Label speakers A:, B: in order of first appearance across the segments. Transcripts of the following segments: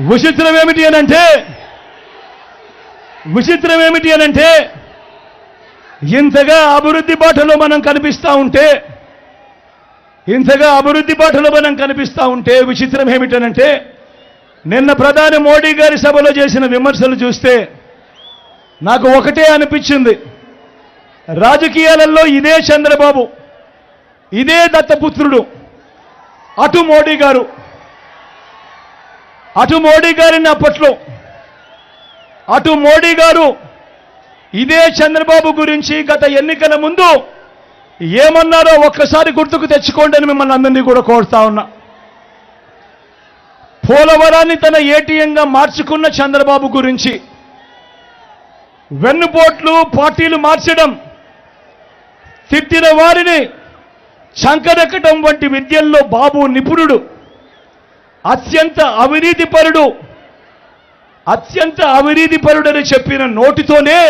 A: విచిత్రం ఏమిటి అనంటే ఇంతగా అభివృద్ధి బాటలో మనం కనిపిస్తా ఉంటే విచిత్రం ఏమిటనంటే నిన్న ప్రధాని మోడీ గారి సభలో చేసిన విమర్శలు చూస్తే నాకు ఒకటే అనిపించింది. రాజకీయాలలో ఇదే చంద్రబాబు, ఇదే దత్తపుత్రుడు, అటు మోడీ గారిని అప్పట్లో అటు మోడీ గారు ఇదే చంద్రబాబు గురించి గత ఎన్నికల ముందు ఏమన్నారో ఒక్కసారి గుర్తుకు తెచ్చుకోండి అని మిమ్మల్ని అందరినీ కూడా కోరుతా ఉన్నా. పోలవరాన్ని తన ఏటీఎంగా మార్చుకున్న చంద్రబాబు గురించి, వెన్నుపోట్లు పార్టీలు మార్చడం, తిట్టిన వారిని చంకదెక్కడం వంటి విద్యల్లో బాబు నిపుణుడు, అత్యంత అవినీతిపరుడని చెప్పిన నోటితోనే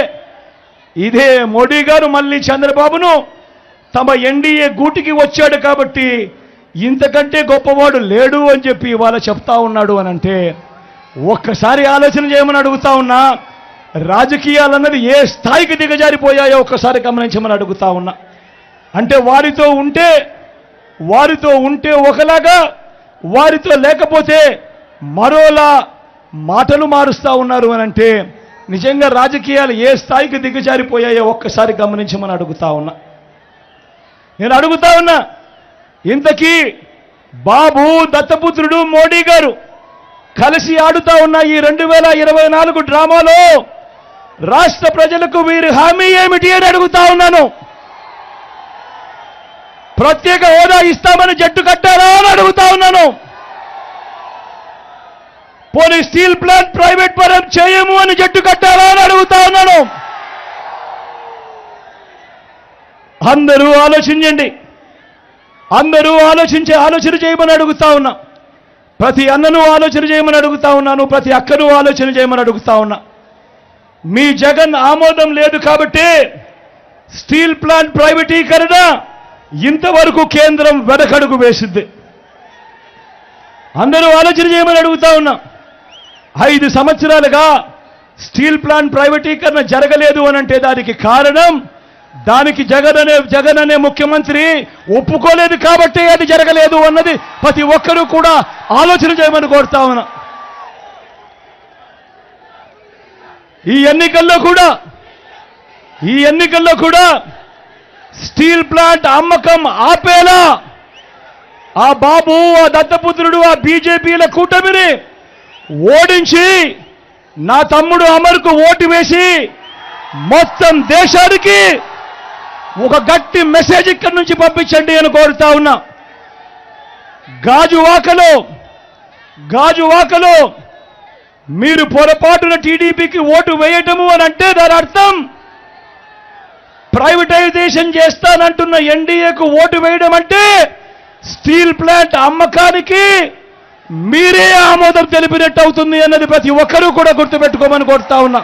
A: ఇదే మోడీ గారు మళ్ళీ చంద్రబాబును తమ ఎన్డీఏ గూటికి వచ్చాడు కాబట్టి ఇంతకంటే గొప్పవాడు లేడు అని చెప్పి ఇవాళ చెప్తా ఉన్నాడు అనంటే ఒక్కసారి ఆలోచన చేయమని అడుగుతా ఉన్నా. రాజకీయాలన్నది ఏ స్థాయికి దిగజారిపోయాయో ఒక్కసారి గమనించమని అడుగుతా ఉన్నా. అంటే వారితో ఉంటే ఒకలాగా, వారితో లేకపోతే మరోలా మాటలు మారుస్తా ఉన్నారు అనంటే నిజంగా రాజకీయాలు ఏ స్థాయికి దిగజారిపోయాయో ఒక్కసారి గమనించమని అడుగుతా ఉన్నా. నేను అడుగుతా ఉన్నా, ఇంతకీ బాబు, దత్తపుత్రుడు, మోడీ గారు కలిసి ఆడుతా ఉన్న ఈ 2024 డ్రామాలో రాష్ట్ర ప్రజలకు వీరి హామీ ఏమిటి అని అడుగుతా ఉన్నాను. ప్రత్యేక హోదా ఇస్తామని జట్టు కట్టారా అని అడుగుతా ఉన్నాను. పోనీ స్టీల్ ప్లాంట్ ప్రైవేట్ పరం చేయము అని జట్టు కట్టారా అని అడుగుతా ఉన్నాను. అందరూ ఆలోచించండి, ఆలోచన చేయమని అడుగుతా ఉన్నా. ప్రతి అన్నను ఆలోచన చేయమని అడుగుతా ఉన్నాను, ప్రతి అక్కను ఆలోచన చేయమని అడుగుతా ఉన్నా. మీ జగన్ ఆమోదం లేదు కాబట్టి స్టీల్ ప్లాంట్ ప్రైవేటీకరణ ఇంతవరకు కేంద్రం వెనకడుగు వేసింది. అందరూ ఆలోచన చేయమని అడుగుతా ఉన్నా. 5 సంవత్సరాలుగా స్టీల్ ప్లాంట్ ప్రైవేటీకరణ జరగలేదు అనంటే దానికి కారణం, దానికి జగన్ అనే ముఖ్యమంత్రి ఒప్పుకోలేదు కాబట్టి అది జరగలేదు అన్నది ప్రతి ఒక్కరూ కూడా ఆలోచన చేయమని కోరుతా ఉన్నా. ఈ ఎన్నికల్లో కూడా స్టీల్ ప్లాంట్ అమ్మకం ఆపేలా ఆ బాబు, ఆ దత్తపుత్రుడు, ఆ బీజేపీల కూటమిని ఓడించి నా తమ్ముడు అమర్కు ఓటు వేసి మొత్తం దేశానికి ఒక గట్టి మెసేజ్ ఇక్కడి నుంచి పంపించండి అని కోరుతా ఉన్నా. గాజువాకలో మీరు పొరపాటున టీడీపీకి ఓటు వేయటము అని అంటే దాని అర్థం ప్రైవేటైజేషన్ చేస్తానంటున్న ఎన్డీఏకు ఓటు వేయడం అంటే స్టీల్ ప్లాంట్ అమ్మకానికి మీరే ఆమోదం తెలిపినట్టు అవుతుంది అన్నది ప్రతి ఒక్కరూ కూడా గుర్తుపెట్టుకోమని కోరుతా ఉన్నా.